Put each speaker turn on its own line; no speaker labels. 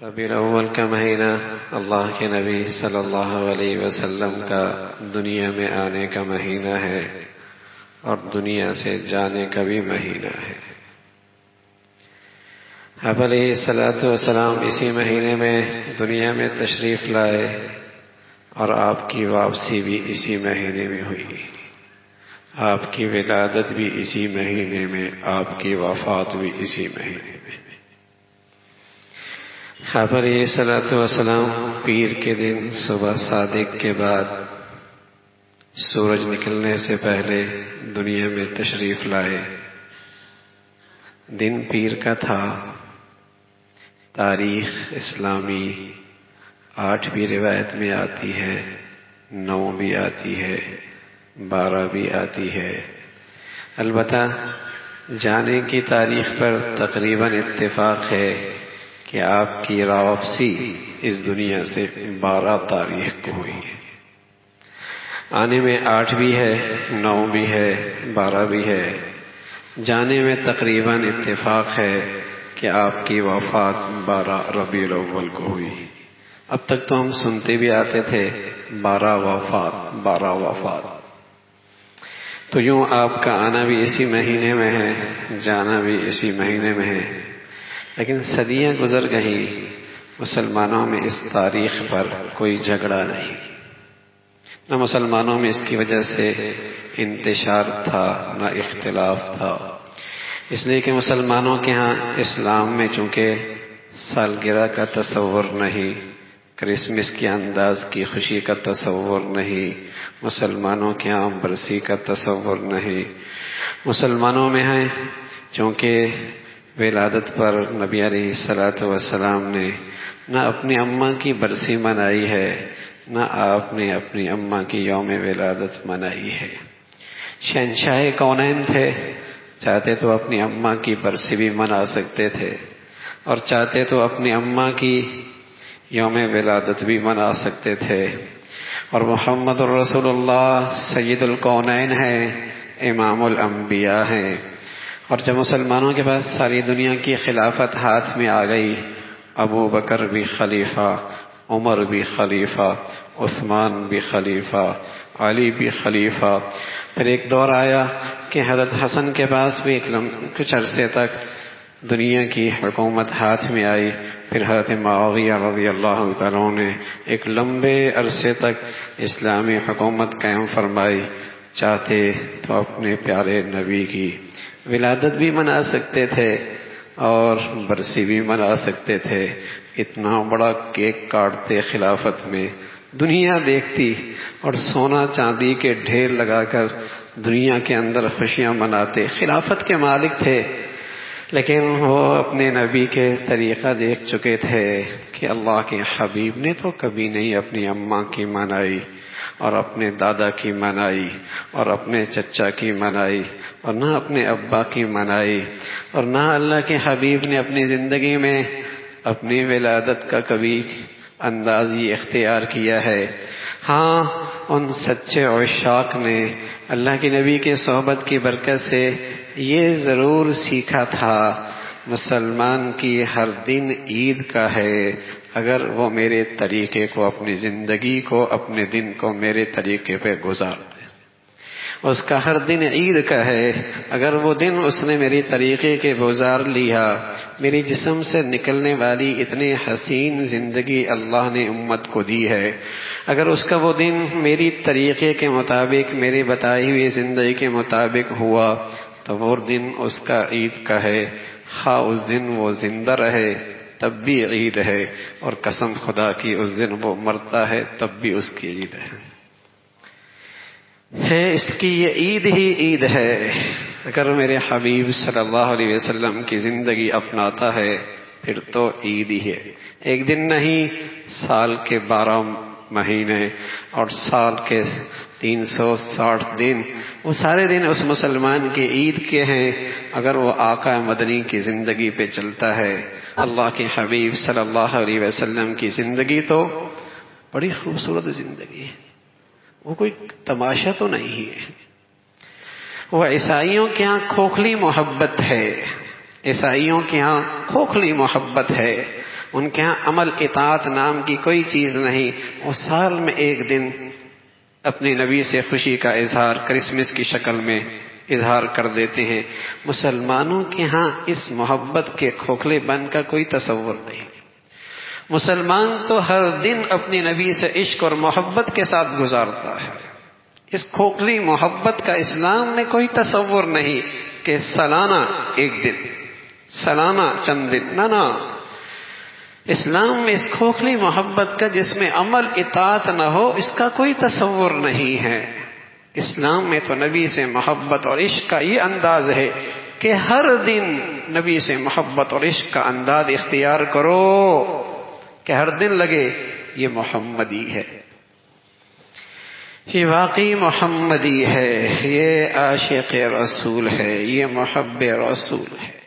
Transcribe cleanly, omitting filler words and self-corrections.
ربیع الاول کا مہینہ اللہ کے نبی صلی اللہ علیہ وسلم کا دنیا میں آنے کا مہینہ ہے اور دنیا سے جانے کا بھی مہینہ ہے۔ آپ علیہ الصلوۃ والسلام اسی مہینے میں دنیا میں تشریف لائے اور آپ کی واپسی بھی اسی مہینے میں ہوئی، آپ کی ولادت بھی اسی مہینے میں، آپ کی وفات بھی اسی مہینے میں۔ آپ علیہ الصلوۃ والسلام پیر کے دن صبح صادق کے بعد سورج نکلنے سے پہلے دنیا میں تشریف لائے۔ دن پیر کا تھا۔ تاریخ اسلامی 8 بھی روایت میں آتی ہے، 9 بھی آتی ہے، 12 بھی آتی ہے۔ البتہ جانے کی تاریخ پر تقریباً اتفاق ہے کہ آپ کی واپسی اس دنیا سے 12 تاریخ کو ہوئی ہے۔ آنے میں 8 بھی ہے، 9 بھی ہے، 12 بھی ہے۔ جانے میں تقریباً اتفاق ہے کہ آپ کی وفات 12 ربیع الاول کو ہوئی۔ اب تک تو ہم سنتے بھی آتے تھے 12 وفات 12 وفات، تو یوں آپ کا آنا بھی اسی مہینے میں ہے، جانا بھی اسی مہینے میں ہے۔ لیکن صدیاں گزر گئیں، مسلمانوں میں اس تاریخ پر کوئی جھگڑا نہیں، نہ مسلمانوں میں اس کی وجہ سے انتشار تھا نہ اختلاف تھا، اس لیے کہ مسلمانوں کے ہاں اسلام میں چونکہ سالگرہ کا تصور نہیں، کرسمس کے انداز کی خوشی کا تصور نہیں، مسلمانوں کے ہاں برسی کا تصور نہیں، مسلمانوں میں ہیں چونکہ ولادت پر نبی علیہ الصلوۃ والسلام نے نہ اپنی اماں کی برسی منائی ہے، نہ آپ نے اپنی اماں کی یوم ولادت منائی ہے۔ شہنشاہ کونین تھے، چاہتے تو اپنی اماں کی برسی بھی منا سکتے تھے اور چاہتے تو اپنی اماں کی یوم ولادت بھی منا سکتے تھے، اور محمد الرسول اللہ سید الکونین ہیں، امام الانبیاء ہیں۔ اور جب مسلمانوں کے پاس ساری دنیا کی خلافت ہاتھ میں آ گئی، ابو بکر بھی خلیفہ، عمر بھی خلیفہ، عثمان بھی خلیفہ، علی بھی خلیفہ، پھر ایک دور آیا کہ حضرت حسن کے پاس بھی کچھ عرصے تک دنیا کی حکومت ہاتھ میں آئی، پھر حضرت معاویہ رضی اللہ تعالیٰ نے ایک لمبے عرصے تک اسلامی حکومت قائم فرمائی۔ چاہتے تو اپنے پیارے نبی کی ولادت بھی منا سکتے تھے اور برسی بھی منا سکتے تھے، اتنا بڑا کیک کاٹتے خلافت میں، دنیا دیکھتی اور سونا چاندی کے ڈھیر لگا کر دنیا کے اندر خوشیاں مناتے۔ خلافت کے مالک تھے، لیکن وہ اپنے نبی کے طریقہ دیکھ چکے تھے کہ اللہ کے حبیب نے تو کبھی نہیں اپنی اماں کی منائی اور اپنے دادا کی منائی اور اپنے چچا کی منائی اور نہ اپنے ابا کی منائی، اور نہ اللہ کے حبیب نے اپنی زندگی میں اپنی ولادت کا کبھی انداز ہی اختیار کیا ہے۔ ہاں، ان سچے عشاق نے اللہ کے نبی کے صحبت کی برکت سے یہ ضرور سیکھا تھا، مسلمان کی ہر دن عید کا ہے اگر وہ میرے طریقے کو، اپنی زندگی کو، اپنے دن کو میرے طریقے پہ گزار دے۔ اس کا ہر دن عید کا ہے اگر وہ دن اس نے میری طریقے کے گزار لیا۔ میری جسم سے نکلنے والی اتنی حسین زندگی اللہ نے امت کو دی ہے، اگر اس کا وہ دن میری طریقے کے مطابق، میری بتائی ہوئی زندگی کے مطابق ہوا تو وہ دن اس کا عید کا ہے، خواہ اس دن وہ زندہ رہے تب بھی عید ہے، اور قسم خدا کی اس دن وہ مرتا ہے تب بھی اس کی عید ہے۔ اس کی یہ عید ہی عید ہے۔ اگر میرے حبیب صلی اللہ علیہ وسلم کی زندگی اپناتا ہے پھر تو عید ہی ہے۔ ایک دن نہیں، سال کے 12 مہینے اور سال کے 360 دن، وہ سارے دن اس مسلمان کی عید کے ہیں اگر وہ آقا مدنی کی زندگی پہ چلتا ہے۔ اللہ کے حبیب صلی اللہ علیہ وسلم کی زندگی تو بڑی خوبصورت زندگی ہے، وہ کوئی تماشا تو نہیں ہے۔ وہ عیسائیوں کے ہاں کھوکھلی محبت ہے، عیسائیوں کے ہاں کھوکھلی محبت ہے، ان کے ہاں عمل اطاعت نام کی کوئی چیز نہیں. وہ سال میں ایک دن اپنے نبی سے خوشی کا اظہار کرسمس کی شکل میں اظہار کر دیتے ہیں. مسلمانوں کے ہاں اس محبت کے کھوکھلے بن کا کوئی تصور نہیں. مسلمان تو ہر دن اپنے نبی سے عشق اور محبت کے ساتھ گزارتا ہے. اس کھوکھلی محبت کا اسلام میں کوئی تصور نہیں کہ سالانہ ایک دن، سالانہ چند دن، نہ. اسلام میں اس کھوکھلی محبت کا جس میں عمل اطاعت نہ ہو اس کا کوئی تصور نہیں ہے. اسلام میں تو نبی سے محبت اور عشق کا یہ انداز ہے کہ ہر دن نبی سے محبت اور عشق کا انداز اختیار کرو کہ ہر دن لگے یہ محمدی ہے، یہ واقعی محمدی ہے، یہ عاشق رسول ہے، یہ محب رسول ہے.